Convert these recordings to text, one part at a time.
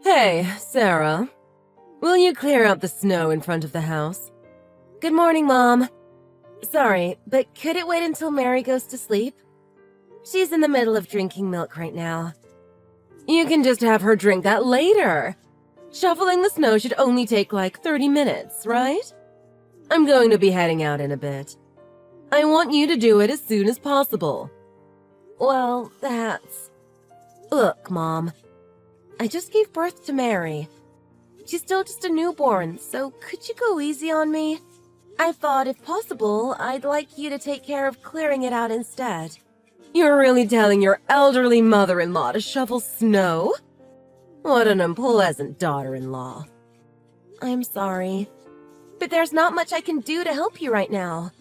Hey, Sarah. Will you clear out the snow in front of the house? Good morning, Mom. Sorry, but could it wait until Mary goes to sleep? She's in the middle of drinking milk right now. You can just have her drink that later. Shoveling the snow should only take like 30 minutes, right? I'm going to be heading out in a bit. I want you to do it as soon as possible. Well, that's... Look, Mom. I just gave birth to Mary. She's still just a newborn, so could you go easy on me? I thought, if possible, I'd like you to take care of clearing it out instead. You're really telling your elderly mother-in-law to shovel snow? What an unpleasant daughter-in-law. I'm sorry, but there's not much I can do to help you right now.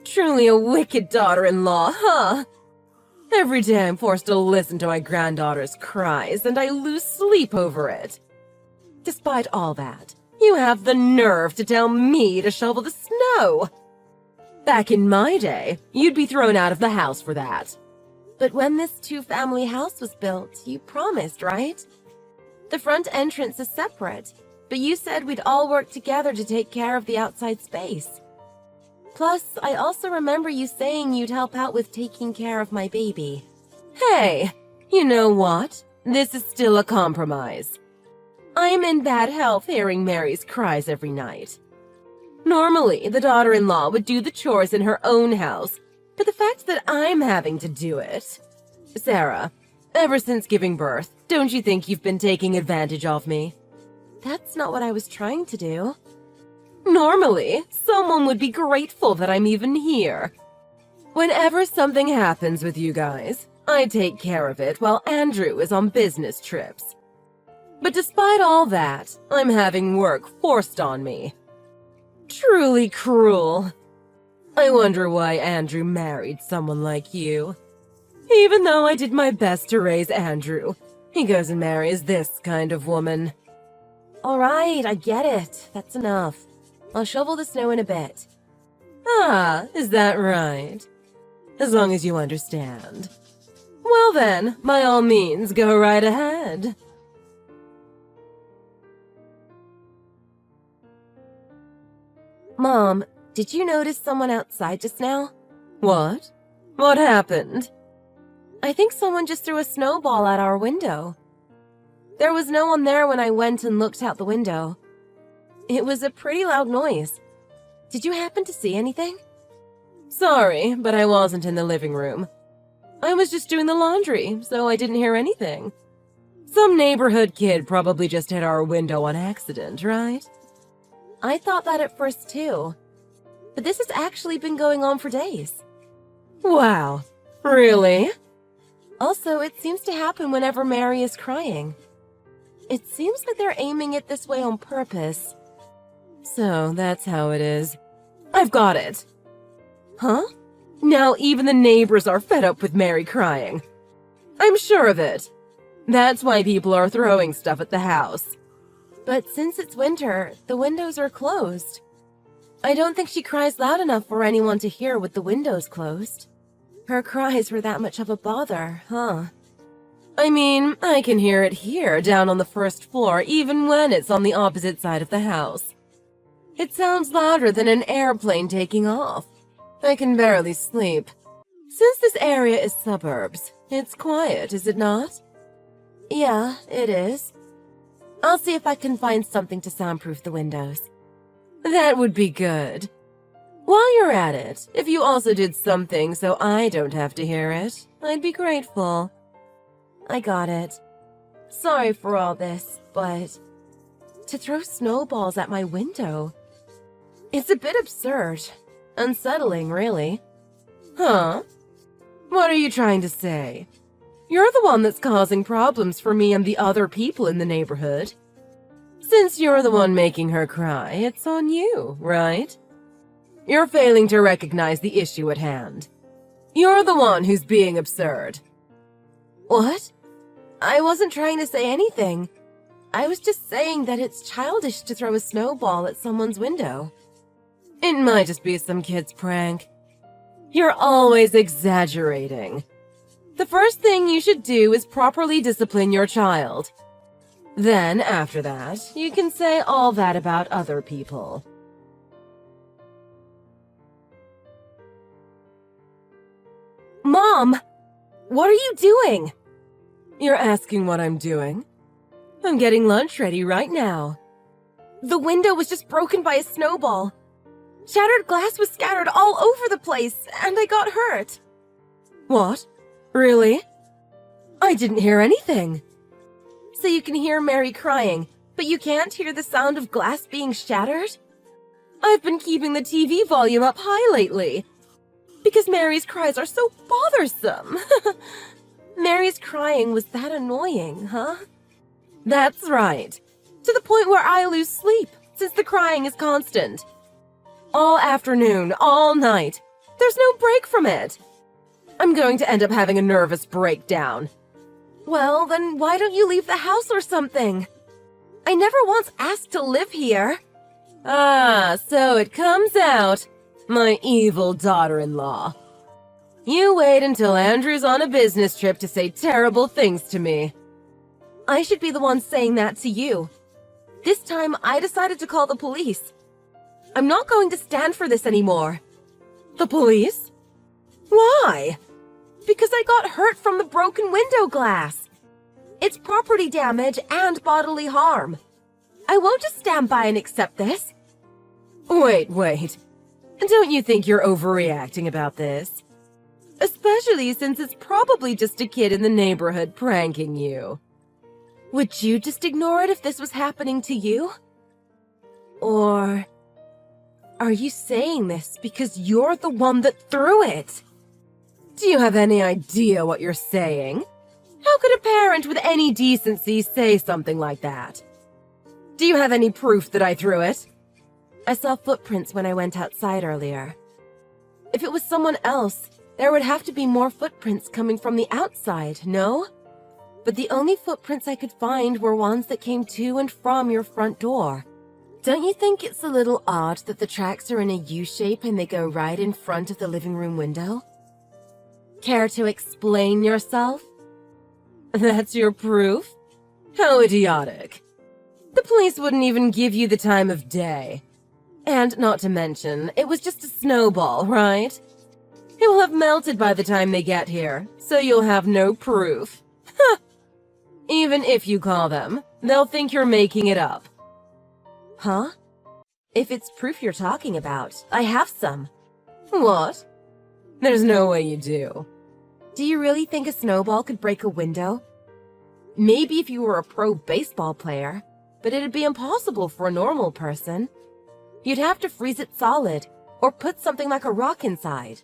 Truly a wicked daughter-in-law, huh? Every day I'm forced to listen to my granddaughter's cries, and I lose sleep over it. Despite all that, you have the nerve to tell me to shovel the snow. Back in my day, you'd be thrown out of the house for that. But when this two-family house was built, you promised, right? The front entrance is separate, but you said we'd all work together to take care of the outside space. Plus, I also remember you saying you'd help out with taking care of my baby. Hey, you know what? This is still a compromise. I'm in bad health hearing Mary's cries every night. Normally, the daughter-in-law would do the chores in her own house, but the fact that I'm having to do it... Sarah, ever since giving birth, don't you think you've been taking advantage of me? That's not what I was trying to do. Normally, someone would be grateful that I'm even here. Whenever something happens with you guys, I take care of it while Andrew is on business trips. But despite all that, I'm having work forced on me. Truly cruel. I wonder why Andrew married someone like you. Even though I did my best to raise Andrew, he goes and marries this kind of woman. All right, I get it. That's enough. I'll shovel the snow in a bit. Ah, is that right? As long as you understand. Well then, by all means, go right ahead. Mom, did you notice someone outside just now? What? What happened? I think someone just threw a snowball at our window. There was no one there when I went and looked out the window. It was a pretty loud noise. Did you happen to see anything? Sorry, but I wasn't in the living room. I was just doing the laundry, so I didn't hear anything. Some neighborhood kid probably just hit our window on accident, right? I thought that at first too. But this has actually been going on for days. Wow, really? Also, it seems to happen whenever Mary is crying. It seems like they're aiming it this way on purpose. So, that's how it is. I've got it. Huh? Now even the neighbors are fed up with Mary crying. I'm sure of it. That's why people are throwing stuff at the house. But since it's winter, the windows are closed. I don't think she cries loud enough for anyone to hear with the windows closed. Her cries were that much of a bother, huh? I mean, I can hear it here, down on the first floor, even when it's on the opposite side of the house. It sounds louder than an airplane taking off. I can barely sleep. Since this area is suburbs, it's quiet, is it not? Yeah, it is. I'll see if I can find something to soundproof the windows. That would be good. While you're at it, if you also did something so I don't have to hear it, I'd be grateful. I got it. Sorry for all this, but... to throw snowballs at my window... it's a bit absurd. Unsettling, really. Huh? What are you trying to say? You're the one that's causing problems for me and the other people in the neighborhood. Since you're the one making her cry, it's on you, right? You're failing to recognize the issue at hand. You're the one who's being absurd. What? I wasn't trying to say anything. I was just saying that it's childish to throw a snowball at someone's window. It might just be some kid's prank. You're always exaggerating. The first thing you should do is properly discipline your child. Then, after that, you can say all that about other people. Mom! What are you doing? You're asking what I'm doing? I'm getting lunch ready right now. The window was just broken by a snowball. Shattered glass was scattered all over the place, and I got hurt. What? Really? I didn't hear anything. So you can hear Mary crying, but you can't hear the sound of glass being shattered? I've been keeping the TV volume up high lately, because Mary's cries are so bothersome. Mary's crying was that annoying, huh? That's right. To the point where I lose sleep, since the crying is constant. All afternoon, all night. There's no break from it. I'm going to end up having a nervous breakdown. Well, then why don't you leave the house or something? I never once asked to live here. Ah, so it comes out. My evil daughter-in-law. You wait until Andrew's on a business trip to say terrible things to me. I should be the one saying that to you. This time, I decided to call the police. I'm not going to stand for this anymore. The police? Why? Because I got hurt from the broken window glass. It's property damage and bodily harm. I won't just stand by and accept this. Wait. Don't you think you're overreacting about this? Especially since it's probably just a kid in the neighborhood pranking you. Would you just ignore it if this was happening to you? Or are you saying this because you're the one that threw it? Do you have any idea what you're saying? How could a parent with any decency say something like that? Do you have any proof that I threw it? I saw footprints when I went outside earlier. If it was someone else, there would have to be more footprints coming from the outside, no? But the only footprints I could find were ones that came to and from your front door. Don't you think it's a little odd that the tracks are in a U-shape and they go right in front of the living room window? Care to explain yourself? That's your proof? How idiotic. The police wouldn't even give you the time of day. And not to mention, it was just a snowball, right? It will have melted by the time they get here, so you'll have no proof. Even if you call them, they'll think you're making it up. Huh? If it's proof you're talking about, I have some. What? There's no way you do. Do you really think a snowball could break a window? Maybe if you were a pro baseball player, but it'd be impossible for a normal person. You'd have to freeze it solid, or put something like a rock inside.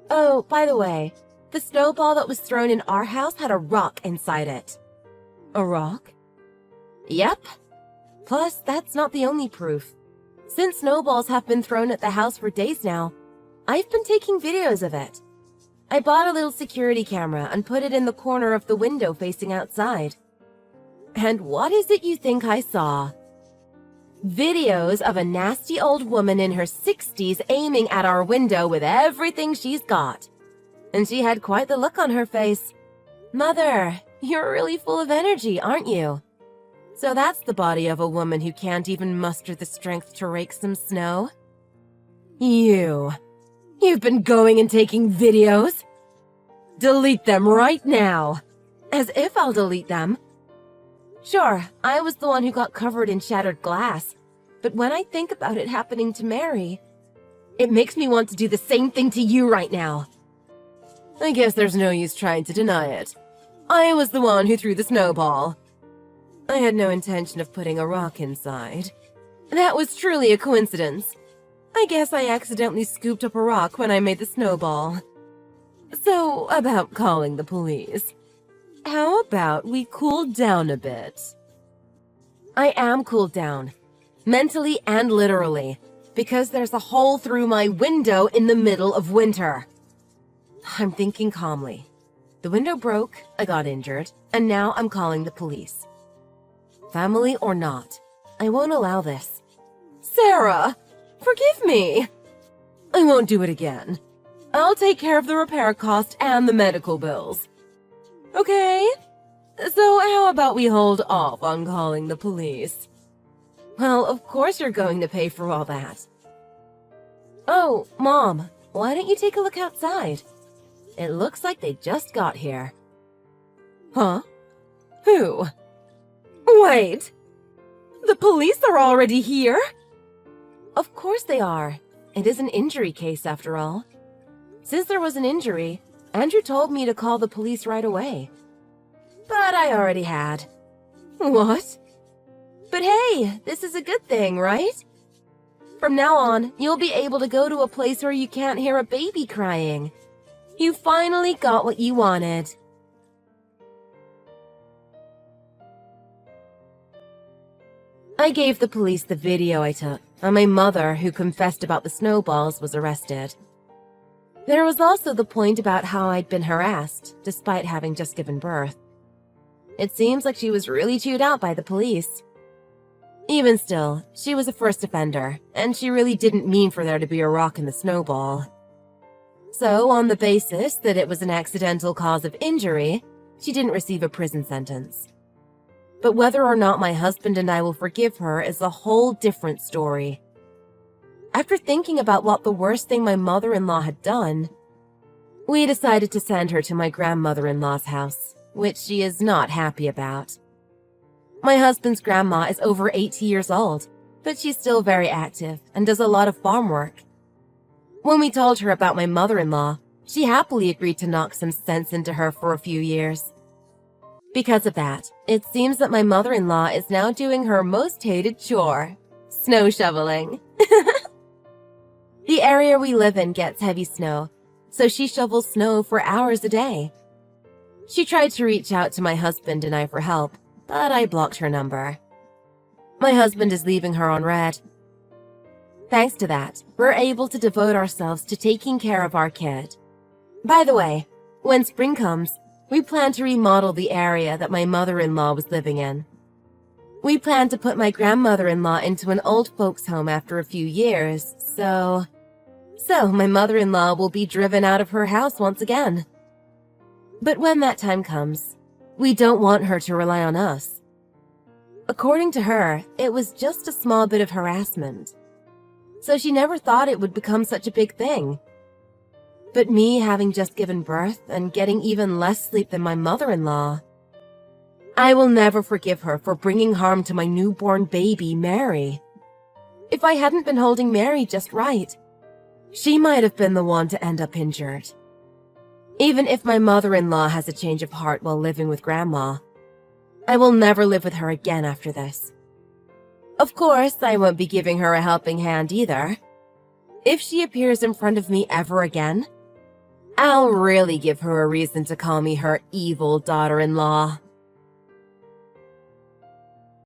Oh, by the way, the snowball that was thrown in our house had a rock inside it. A rock? Yep. Plus, that's not the only proof. Since snowballs have been thrown at the house for days now, I've been taking videos of it. I bought a little security camera and put it in the corner of the window facing outside. And what is it you think I saw? Videos of a nasty old woman in her 60s aiming at our window with everything she's got. And she had quite the look on her face. Mother, you're really full of energy, aren't you? So that's the body of a woman who can't even muster the strength to rake some snow? You've been going and taking videos? Delete them right now. As if I'll delete them. Sure, I was the one who got covered in shattered glass, but when I think about it happening to Mary, it makes me want to do the same thing to you right now. I guess there's no use trying to deny it. I was the one who threw the snowball. I had no intention of putting a rock inside. That was truly a coincidence. I guess I accidentally scooped up a rock when I made the snowball. So, about calling the police. How about we cool down a bit? I am cooled down, mentally and literally, because there's a hole through my window in the middle of winter. I'm thinking calmly. The window broke, I got injured, and now I'm calling the police. Family or not, I won't allow this. Sarah, forgive me. I won't do it again. I'll take care of the repair cost and the medical bills. Okay? So how about we hold off on calling the police? Well, of course you're going to pay for all that. Oh, Mom, why don't you take a look outside? It looks like they just got here. Huh? Who? Wait! The police are already here? Of course they are. It is an injury case after all. Since there was an injury, Andrew told me to call the police right away. But I already had. What? But hey, this is a good thing, right? From now on, you'll be able to go to a place where you can't hear a baby crying. You finally got what you wanted. I gave the police the video I took, and my mother, who confessed about the snowballs, was arrested. There was also the point about how I'd been harassed, despite having just given birth. It seems like she was really chewed out by the police. Even still, she was a first offender, and she really didn't mean for there to be a rock in the snowball. So, on the basis that it was an accidental cause of injury, she didn't receive a prison sentence. But whether or not my husband and I will forgive her is a whole different story. After thinking about what the worst thing my mother-in-law had done, we decided to send her to my grandmother-in-law's house, which she is not happy about. My husband's grandma is over 80 years old, but she's still very active and does a lot of farm work. When we told her about my mother-in-law, she happily agreed to knock some sense into her for a few years. Because of that, it seems that my mother-in-law is now doing her most hated chore, snow shoveling. The area we live in gets heavy snow, so she shovels snow for hours a day. She tried to reach out to my husband and I for help, but I blocked her number. My husband is leaving her on red. Thanks to that, we're able to devote ourselves to taking care of our kid. By the way, when spring comes, we plan to remodel the area that my mother-in-law was living in. We plan to put my grandmother-in-law into an old folks' home after a few years, so my mother-in-law will be driven out of her house once again. But when that time comes, we don't want her to rely on us. According to her, it was just a small bit of harassment, so she never thought it would become such a big thing. But me having just given birth and getting even less sleep than my mother-in-law, I will never forgive her for bringing harm to my newborn baby, Mary. If I hadn't been holding Mary just right, she might have been the one to end up injured. Even if my mother-in-law has a change of heart while living with Grandma, I will never live with her again after this. Of course, I won't be giving her a helping hand either. If she appears in front of me ever again, I'll really give her a reason to call me her evil daughter-in-law.